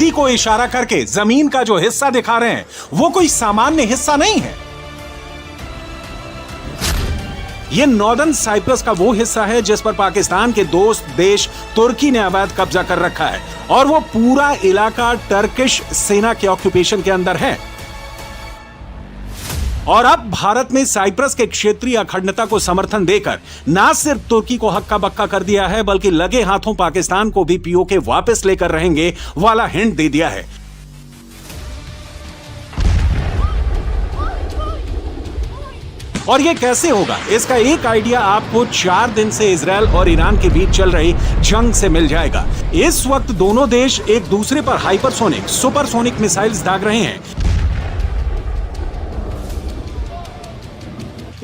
धरती को इशारा करके जमीन का जो हिस्सा दिखा रहे हैं वो कोई सामान्य हिस्सा नहीं है। ये नॉर्दर्न साइप्रस का वो हिस्सा है जिस पर पाकिस्तान के दोस्त देश तुर्की ने अवैध कब्जा कर रखा है और वो पूरा इलाका टर्किश सेना के ऑक्यूपेशन के अंदर है। और अब भारत ने साइप्रस के क्षेत्रीय अखंडता को समर्थन देकर न सिर्फ तुर्की को हक्का बक्का कर दिया है बल्कि लगे हाथों पाकिस्तान को भी पीओके वापस लेकर रहेंगे वाला हिंट दे दिया है। और ये कैसे होगा, इसका एक आइडिया आपको 4 दिन से इजरायल और ईरान के बीच चल रही जंग से मिल जाएगा। इस वक्त दोनों देश एक दूसरे पर हाइपरसोनिक, सुपरसोनिक मिसाइल्स दाग रहे हैं।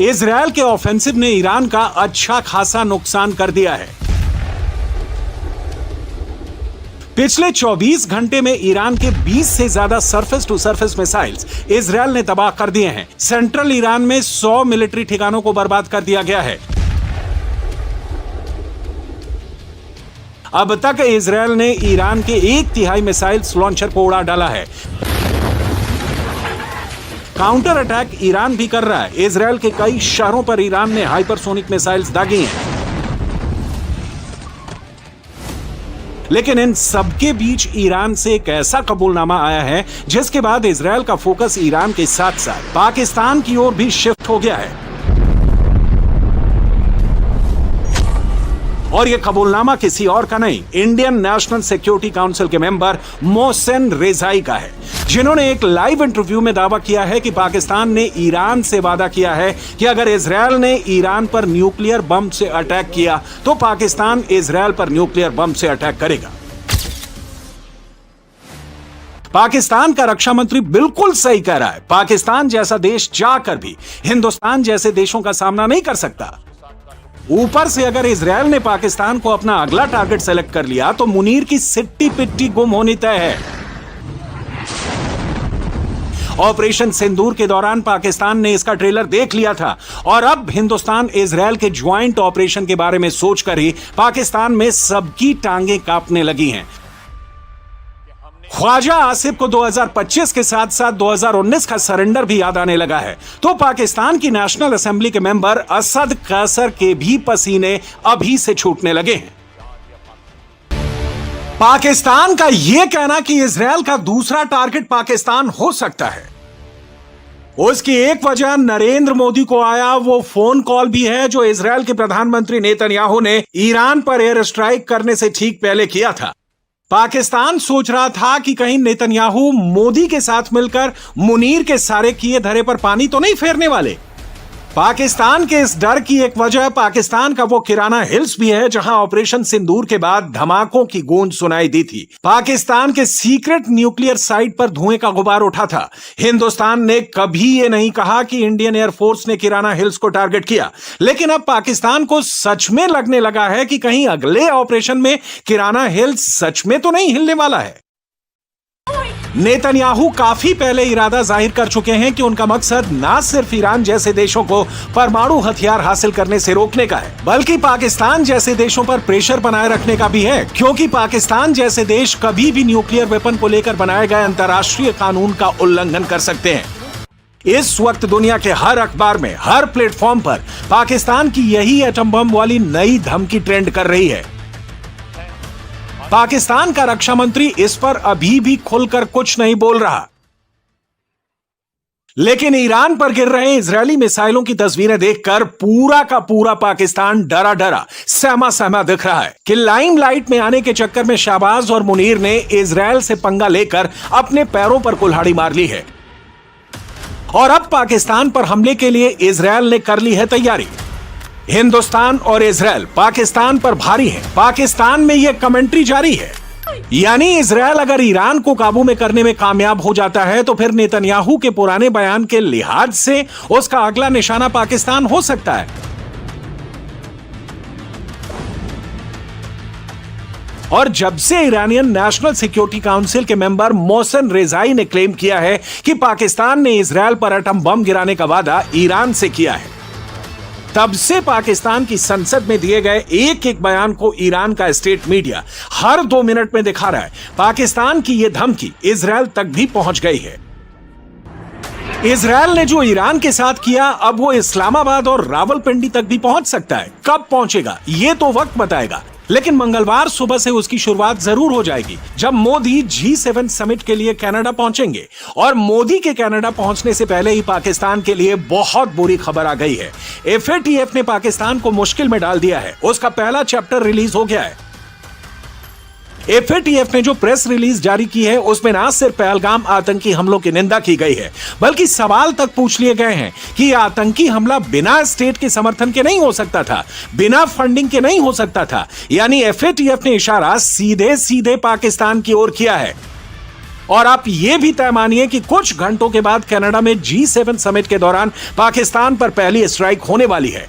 इजरायल के ऑफेंसिव ने ईरान का अच्छा खासा नुकसान कर दिया है। पिछले 24 घंटे में ईरान के 20 से ज्यादा surface to surface missiles Israel ने तबाह कर दिए हैं। सेंट्रल ईरान में 100 मिलिट्री ठिकानों को बर्बाद कर दिया गया है। अब तक इजरायल ने ईरान के 1/3 मिसाइल्स लॉन्चर को उड़ा डाला है। काउंटर अटैक ईरान भी कर रहा है। इजरायल के कई शहरों पर ईरान ने हाइपरसोनिक मिसाइल्स दागी हैं। लेकिन इन सबके बीच ईरान से एक ऐसा कबूलनामा आया है जिसके बाद इजरायल का फोकस ईरान के साथ साथ पाकिस्तान की ओर भी शिफ्ट हो गया है। और यह कबूलनामा किसी और का नहीं, इंडियन नेशनल सिक्योरिटी काउंसिल के मेंबर मोहसिन रेजाई का है, जिन्होंने एक लाइव इंटरव्यू में दावा किया है कि पाकिस्तान ने ईरान से वादा किया है कि अगर इजरायल ने ईरान पर न्यूक्लियर बम से अटैक किया तो पाकिस्तान इजरायल पर न्यूक्लियर बम से अटैक करेगा। पाकिस्तान का रक्षा मंत्री बिल्कुल सही कह रहा है। पाकिस्तान जैसा देश जाकर भी हिंदुस्तान जैसे देशों का सामना नहीं कर सकता। ऊपर से अगर इजरायल ने पाकिस्तान को अपना अगला टारगेट सेलेक्ट कर लिया तो मुनीर की सिट्टी पिट्टी गुम होनी तय है। ऑपरेशन सिंदूर के दौरान पाकिस्तान ने इसका ट्रेलर देख लिया था और अब हिंदुस्तान इजरायल के ज्वाइंट ऑपरेशन के बारे में सोचकर ही पाकिस्तान में सबकी टांगें कांपने लगी हैं। ख्वाजा आसिफ को 2025 के साथ साथ 2019 का सरेंडर भी याद आने लगा है, तो पाकिस्तान की नेशनल असेंबली के मेंबर असद कैसर के भी पसीने अभी से छूटने लगे हैं। पाकिस्तान का यह कहना कि इजरायल का दूसरा टारगेट पाकिस्तान हो सकता है, उसकी एक वजह नरेंद्र मोदी को आया वो फोन कॉल भी है जो इजरायल के प्रधानमंत्री नेतन्याहू ने ईरान पर एयर स्ट्राइक करने से ठीक पहले किया था। पाकिस्तान सोच रहा था कि कहीं नेतन्याहू मोदी के साथ मिलकर मुनीर के सारे किए धरे पर पानी तो नहीं फेरने वाले। पाकिस्तान के इस डर की एक वजह पाकिस्तान का वो किराना हिल्स भी है जहां ऑपरेशन सिंदूर के बाद धमाकों की गूंज सुनाई दी थी। पाकिस्तान के सीक्रेट न्यूक्लियर साइट पर धुएं का गुबार उठा था। हिंदुस्तान ने कभी ये नहीं कहा कि इंडियन एयरफोर्स ने किराना हिल्स को टारगेट किया, लेकिन अब पाकिस्तान को सच में लगने लगा है कि कहीं अगले ऑपरेशन में किराना हिल्स सच में तो नहीं हिलने वाला है। नेतन्याहू काफी पहले इरादा जाहिर कर चुके हैं कि उनका मकसद ना सिर्फ ईरान जैसे देशों को परमाणु हथियार हासिल करने से रोकने का है, बल्कि पाकिस्तान जैसे देशों पर प्रेशर बनाए रखने का भी है, क्योंकि पाकिस्तान जैसे देश कभी भी न्यूक्लियर वेपन को लेकर बनाए गए अंतर्राष्ट्रीय कानून का उल्लंघन कर सकते हैं। इस वक्त दुनिया के हर अखबार में, हर प्लेटफॉर्म पर पाकिस्तान की यही एटम बम वाली नई धमकी ट्रेंड कर रही है। पाकिस्तान का रक्षा मंत्री इस पर अभी भी खुलकर कुछ नहीं बोल रहा, लेकिन ईरान पर गिर रहे इजरायली मिसाइलों की तस्वीरें देखकर पूरा का पूरा पाकिस्तान डरा डरा, सहमा सहमा दिख रहा है कि लाइमलाइट में आने के चक्कर में शाहबाज और मुनीर ने इजरायल से पंगा लेकर अपने पैरों पर कुल्हाड़ी मार ली है और अब पाकिस्तान पर हमले के लिए इजरायल ने कर ली है तैयारी। हिंदुस्तान और इजरायल पाकिस्तान पर भारी है। पाकिस्तान में यह कमेंट्री जारी है, यानी इजरायल अगर ईरान को काबू में करने में कामयाब हो जाता है तो फिर नेतन्याहू के पुराने बयान के लिहाज से उसका अगला निशाना पाकिस्तान हो सकता है। और जब से ईरानियन नेशनल सिक्योरिटी काउंसिल के मेंबर मोहसिन रेजाई ने क्लेम किया है कि पाकिस्तान ने इजरायल पर एटम बम गिराने का वादा ईरान से किया है, तब से पाकिस्तान की संसद में दिए गए एक एक बयान को ईरान का स्टेट मीडिया हर 2 मिनट में दिखा रहा है। पाकिस्तान की यह धमकी इजराइल तक भी पहुंच गई है। इजराइल ने जो ईरान के साथ किया, अब वो इस्लामाबाद और रावलपिंडी तक भी पहुंच सकता है। कब पहुंचेगा ये तो वक्त बताएगा, लेकिन मंगलवार सुबह से उसकी शुरुआत जरूर हो जाएगी जब मोदी G7 समिट के लिए कनाडा पहुंचेंगे। और मोदी के कनाडा पहुंचने से पहले ही पाकिस्तान के लिए बहुत बुरी खबर आ गई है। FATF ने पाकिस्तान को मुश्किल में डाल दिया है। उसका पहला चैप्टर रिलीज हो गया है। FATF ने जो प्रेस रिलीज जारी की है उसमें ना सिर्फ पहलगाम आतंकी हमलों की निंदा की गई है, बल्कि सवाल तक पूछ लिए गए हैं कि यह आतंकी हमला बिना स्टेट के समर्थन के नहीं हो सकता था, बिना फंडिंग के नहीं हो सकता था। यानी FATF ने इशारा सीधे सीधे पाकिस्तान की ओर किया है। और आप यह भी तय मानिए कि कुछ घंटों के बाद कनाडा में G7 समिट के दौरान पाकिस्तान पर पहली स्ट्राइक होने वाली है।